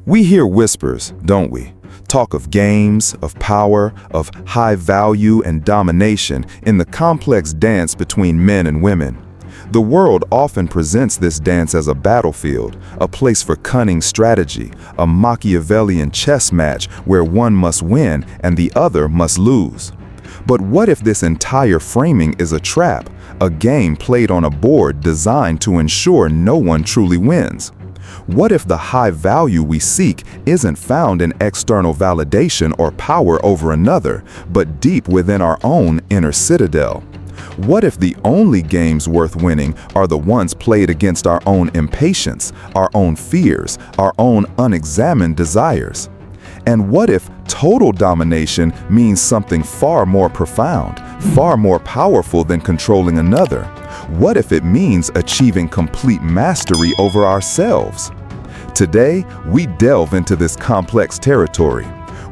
We hear whispers, don't we? Talk of games, of power, of high value and domination in the complex dance between men and women. The world often presents this dance as a battlefield, a place for cunning strategy, a Machiavellian chess match where one must win and the other must lose. But what if this entire framing is a trap, a game played on a board designed to ensure no one truly wins? What if the high value we seek isn't found in external validation or power over another, but deep within our own inner citadel? What if the only games worth winning are the ones played against our own impatience, our own fears, our own unexamined desires? And what if total domination means something far more profound, far more powerful than controlling another? What if it means achieving complete mastery over ourselves? Today, we delve into this complex territory.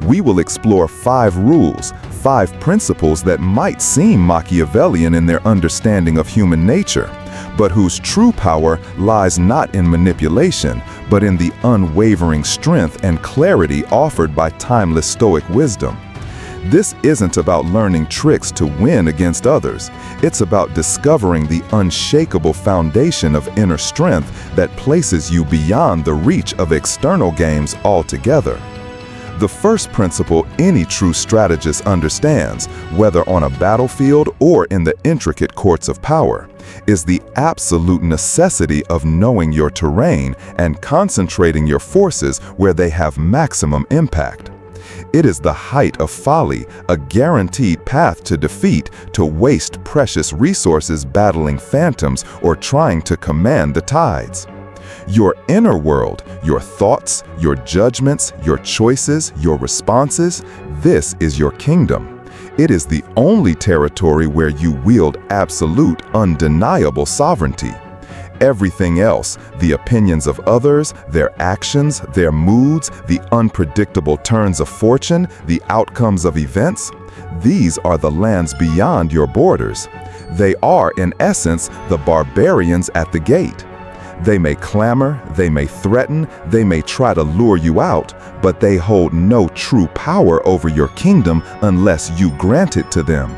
We will explore 5 rules, 5 principles that might seem Machiavellian in their understanding of human nature, but whose true power lies not in manipulation, but in the unwavering strength and clarity offered by timeless Stoic wisdom. This isn't about learning tricks to win against others. It's about discovering the unshakable foundation of inner strength that places you beyond the reach of external games altogether. The first principle any true strategist understands, whether on a battlefield or in the intricate courts of power, is the absolute necessity of knowing your terrain and concentrating your forces where they have maximum impact. It is the height of folly, a guaranteed path to defeat, to waste precious resources battling phantoms or trying to command the tides. Your inner world, your thoughts, your judgments, your choices, your responses, this is your kingdom. It is the only territory where you wield absolute, undeniable sovereignty. Everything else, the opinions of others, their actions, their moods, the unpredictable turns of fortune, the outcomes of events, these are the lands beyond your borders. They are, in essence, the barbarians at the gate. They may clamor, they may threaten, they may try to lure you out, but they hold no true power over your kingdom unless you grant it to them.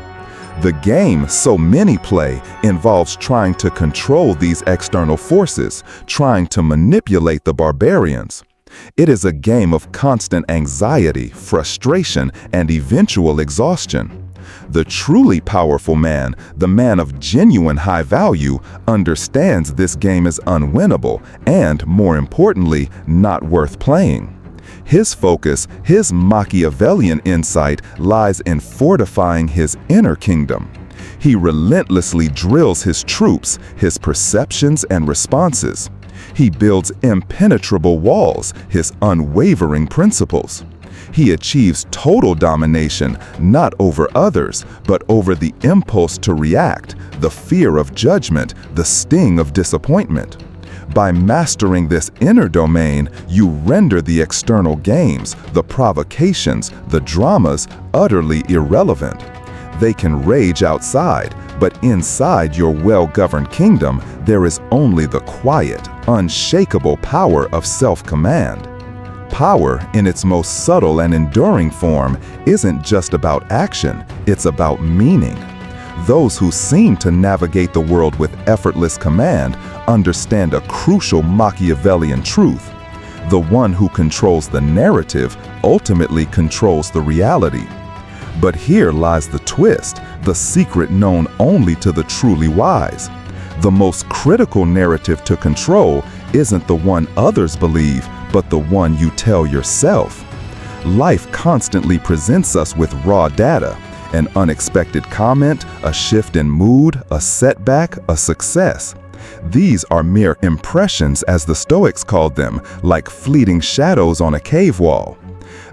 The game so many play involves trying to control these external forces, trying to manipulate the barbarians. It is a game of constant anxiety, frustration, and eventual exhaustion. The truly powerful man, the man of genuine high value, understands this game is unwinnable and, more importantly, not worth playing. His focus, his Machiavellian insight, lies in fortifying his inner kingdom. He relentlessly drills his troops, his perceptions and responses. He builds impenetrable walls, his unwavering principles. He achieves total domination, not over others, but over the impulse to react, the fear of judgment, the sting of disappointment. By mastering this inner domain, you render the external games, the provocations, the dramas, utterly irrelevant. They can rage outside, but inside your well-governed kingdom, there is only the quiet, unshakable power of self-command. Power, in its most subtle and enduring form, isn't just about action, it's about meaning. Those who seem to navigate the world with effortless command understand a crucial Machiavellian truth. The one who controls the narrative ultimately controls the reality. But here lies the twist, the secret known only to the truly wise. The most critical narrative to control isn't the one others believe, but the one you tell yourself. Life constantly presents us with raw data. An unexpected comment, a shift in mood, a setback, a success. These are mere impressions, as the Stoics called them, like fleeting shadows on a cave wall.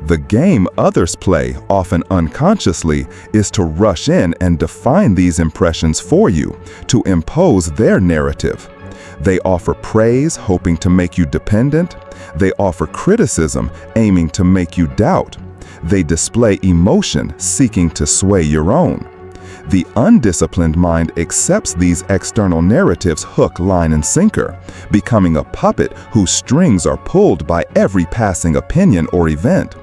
The game others play, often unconsciously, is to rush in and define these impressions for you, to impose their narrative. They offer praise, hoping to make you dependent. They offer criticism, aiming to make you doubt. They display emotion, seeking to sway your own. The undisciplined mind accepts these external narratives hook, line, and sinker, becoming a puppet whose strings are pulled by every passing opinion or event.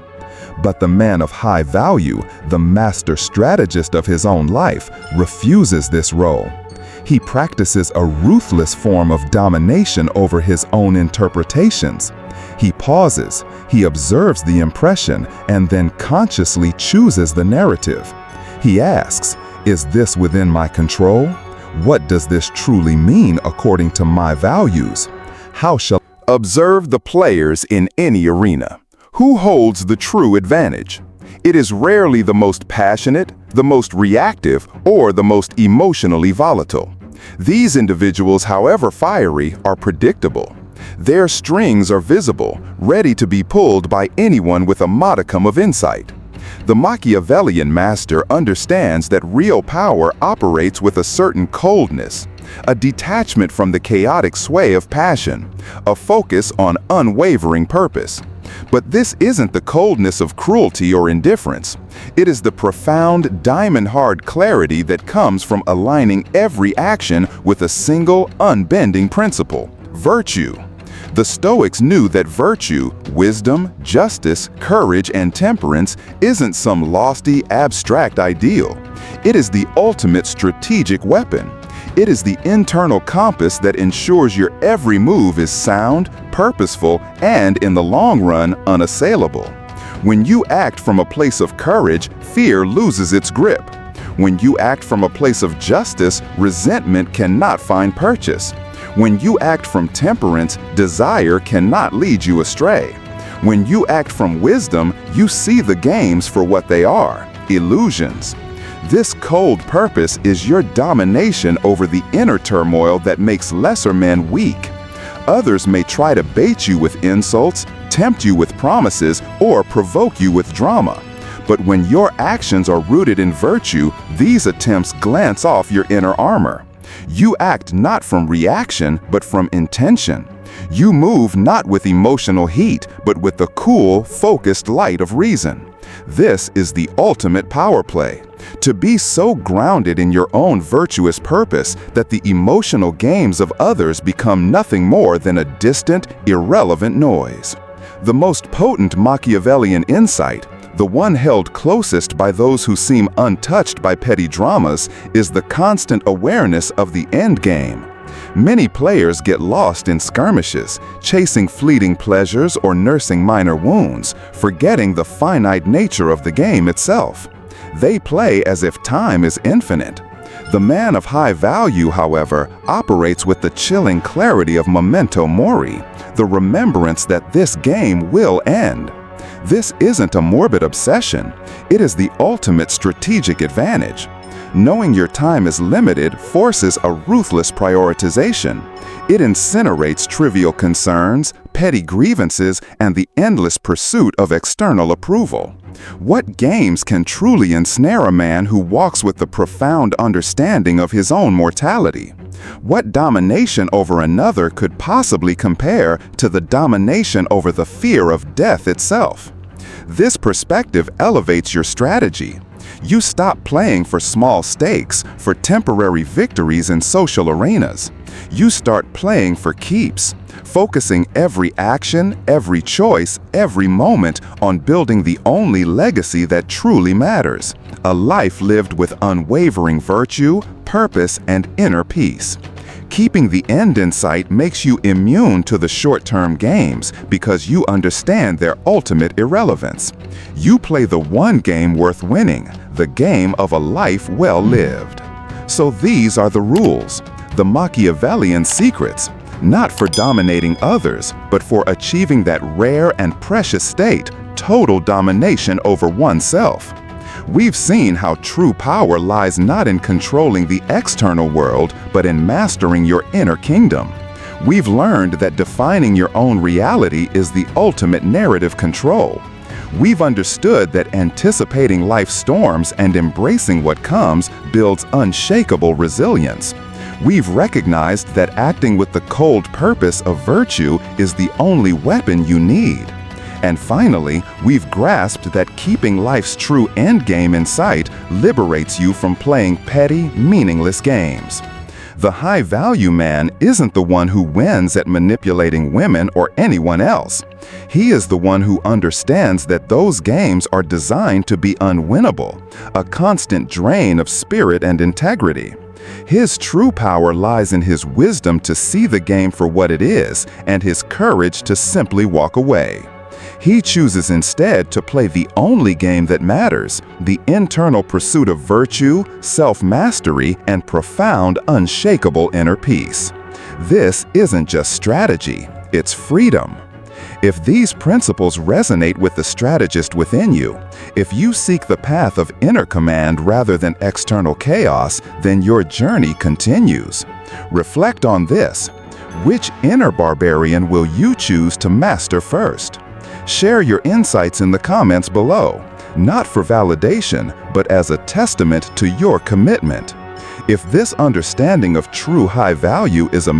But the man of high value, the master strategist of his own life, refuses this role. He practices a ruthless form of domination over his own interpretations. He pauses, he observes the impression, and then consciously chooses the narrative. He asks, "Is this within my control? What does this truly mean according to my values? How shall I observe the players in any arena? Who holds the true advantage? It is rarely the most passionate, the most reactive, or the most emotionally volatile. These individuals, however fiery, are predictable. Their strings are visible, ready to be pulled by anyone with a modicum of insight. The Machiavellian master understands that real power operates with a certain coldness, a detachment from the chaotic sway of passion, a focus on unwavering purpose. But this isn't the coldness of cruelty or indifference. It is the profound, diamond-hard clarity that comes from aligning every action with a single, unbending principle: virtue. The Stoics knew that virtue, wisdom, justice, courage, and temperance isn't some lofty, abstract ideal. It is the ultimate strategic weapon. It is the internal compass that ensures your every move is sound, purposeful, and in the long run, unassailable. When you act from a place of courage, fear loses its grip. When you act from a place of justice, resentment cannot find purchase. When you act from temperance, desire cannot lead you astray. When you act from wisdom, you see the games for what they are: illusions. This cold purpose is your domination over the inner turmoil that makes lesser men weak. Others may try to bait you with insults, tempt you with promises, or provoke you with drama. But when your actions are rooted in virtue, these attempts glance off your inner armor. You act not from reaction, but from intention. You move not with emotional heat, but with the cool, focused light of reason. This is the ultimate power play. To be so grounded in your own virtuous purpose that the emotional games of others become nothing more than a distant, irrelevant noise. The most potent Machiavellian insight, the one held closest by those who seem untouched by petty dramas, is the constant awareness of the end game. Many players get lost in skirmishes, chasing fleeting pleasures or nursing minor wounds, forgetting the finite nature of the game itself. They play as if time is infinite. The man of high value, however, operates with the chilling clarity of memento mori, the remembrance that this game will end. This isn't a morbid obsession. It is the ultimate strategic advantage. Knowing your time is limited forces a ruthless prioritization. It incinerates trivial concerns, petty grievances, and the endless pursuit of external approval. What games can truly ensnare a man who walks with the profound understanding of his own mortality? What domination over another could possibly compare to the domination over the fear of death itself? This perspective elevates your strategy. You stop playing for small stakes, for temporary victories in social arenas. You start playing for keeps, focusing every action, every choice, every moment on building the only legacy that truly matters: a life lived with unwavering virtue, purpose, and inner peace. Keeping the end in sight makes you immune to the short-term games because you understand their ultimate irrelevance. You play the one game worth winning, the game of a life well lived. So these are the rules, the Machiavellian secrets, not for dominating others, but for achieving that rare and precious state, total domination over oneself. We've seen how true power lies not in controlling the external world, but in mastering your inner kingdom. We've learned that defining your own reality is the ultimate narrative control. We've understood that anticipating life's storms and embracing what comes builds unshakable resilience. We've recognized that acting with the cold purpose of virtue is the only weapon you need. And finally, we've grasped that keeping life's true endgame in sight liberates you from playing petty, meaningless games. The high-value man isn't the one who wins at manipulating women or anyone else. He is the one who understands that those games are designed to be unwinnable, a constant drain of spirit and integrity. His true power lies in his wisdom to see the game for what it is and his courage to simply walk away. He chooses instead to play the only game that matters, the internal pursuit of virtue, self-mastery, and profound, unshakable inner peace. This isn't just strategy, it's freedom. If these principles resonate with the strategist within you, if you seek the path of inner command rather than external chaos, then your journey continues. Reflect on this. Which inner barbarian will you choose to master first? Share your insights in the comments below, not for validation, but as a testament to your commitment. If this understanding of true high value is a